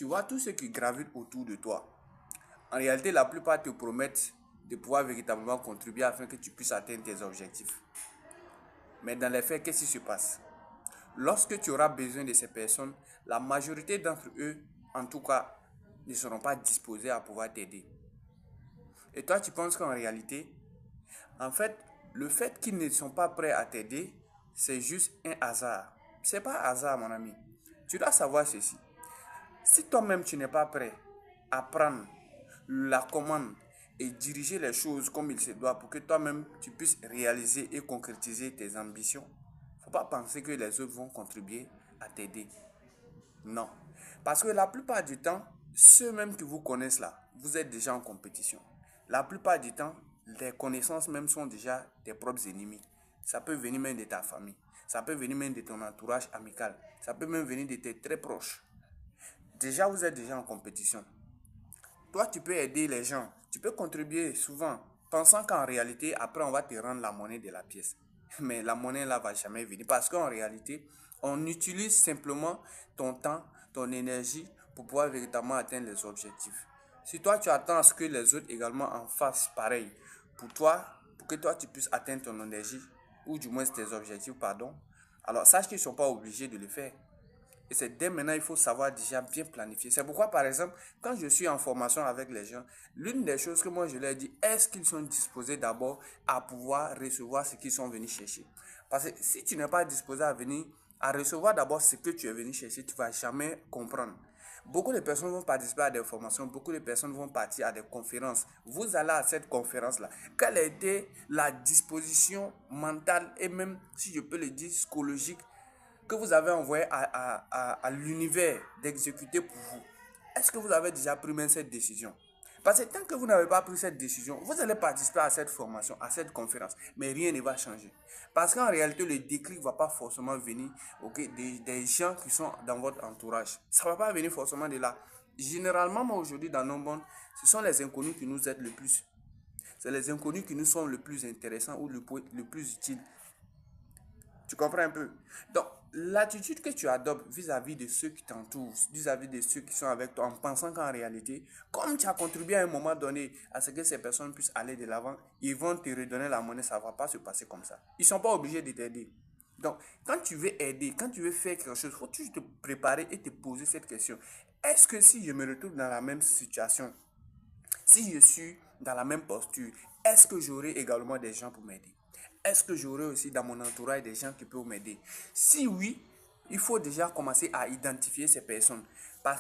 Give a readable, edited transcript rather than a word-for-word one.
tu vois tout ce qui gravite autour de toi. En réalité, la plupart te promettent de pouvoir véritablement contribuer afin que tu puisses atteindre tes objectifs. Mais dans les faits, qu'est-ce qui se passe? Lorsque tu auras besoin de ces personnes, la majorité d'entre eux, en tout cas, ne seront pas disposés à pouvoir t'aider. Et toi, tu penses qu'en réalité, en fait, le fait qu'ils ne sont pas prêts à t'aider, c'est juste un hasard. C'est pas un hasard, mon ami. Tu dois savoir ceci. Si toi-même, tu n'es pas prêt à prendre la commande et diriger les choses comme il se doit pour que toi-même, tu puisses réaliser et concrétiser tes ambitions, il ne faut pas penser que les autres vont contribuer à t'aider. Non. Parce que la plupart du temps, ceux-mêmes qui vous connaissent là, vous êtes déjà en compétition. La plupart du temps, les connaissances même sont déjà tes propres ennemis. Ça peut venir même de ta famille. Ça peut venir même de ton entourage amical. Ça peut même venir de tes très proches. Déjà, vous êtes déjà en compétition. Toi, tu peux aider les gens. Tu peux contribuer souvent, pensant qu'en réalité, après, on va te rendre la monnaie de la pièce. Mais la monnaie là va jamais venir. Parce qu'en réalité, on utilise simplement ton temps, ton énergie pour pouvoir véritablement atteindre les objectifs. Si toi, tu attends à ce que les autres également en fassent pareil pour toi, pour que toi, tu puisses atteindre ton énergie, ou du moins tes objectifs, pardon, alors sache qu'ils ne sont pas obligés de le faire. Et c'est dès maintenant, il faut savoir déjà bien planifier. C'est pourquoi, par exemple, quand je suis en formation avec les gens, l'une des choses que moi je leur dis, est-ce qu'ils sont disposés d'abord à pouvoir recevoir ce qu'ils sont venus chercher? Parce que si tu n'es pas disposé à venir, à recevoir d'abord ce que tu es venu chercher, tu ne vas jamais comprendre. Beaucoup de personnes vont participer à des formations, beaucoup de personnes vont partir à des conférences. Vous allez à cette conférence-là. Quelle a été la disposition mentale et même, si je peux le dire, psychologique que vous avez envoyé à l'univers d'exécuter pour vous? Est-ce que vous avez déjà pris même cette décision? Parce que tant que vous n'avez pas pris cette décision, vous allez participer à cette formation, à cette conférence, mais rien ne va changer. Parce qu'en réalité, le déclic ne va pas forcément venir des gens qui sont dans votre entourage. Ça ne va pas venir forcément de là. Généralement, moi aujourd'hui, dans nos mondes, ce sont les inconnus qui nous aident le plus. C'est les inconnus qui nous sont le plus intéressants ou le plus utiles. Tu comprends un peu? Donc, l'attitude que tu adoptes vis-à-vis de ceux qui t'entourent, vis-à-vis de ceux qui sont avec toi, en pensant qu'en réalité, comme tu as contribué à un moment donné à ce que ces personnes puissent aller de l'avant, ils vont te redonner la monnaie, ça ne va pas se passer comme ça. Ils ne sont pas obligés de t'aider. Donc, quand tu veux aider, quand tu veux faire quelque chose, il faut toujours te préparer et te poser cette question. Est-ce que si je me retrouve dans la même situation, si je suis dans la même posture, est-ce que j'aurai également des gens pour m'aider? Est-ce que j'aurai aussi dans mon entourage des gens qui peuvent m'aider? Si oui, il faut déjà commencer à identifier ces personnes. Parce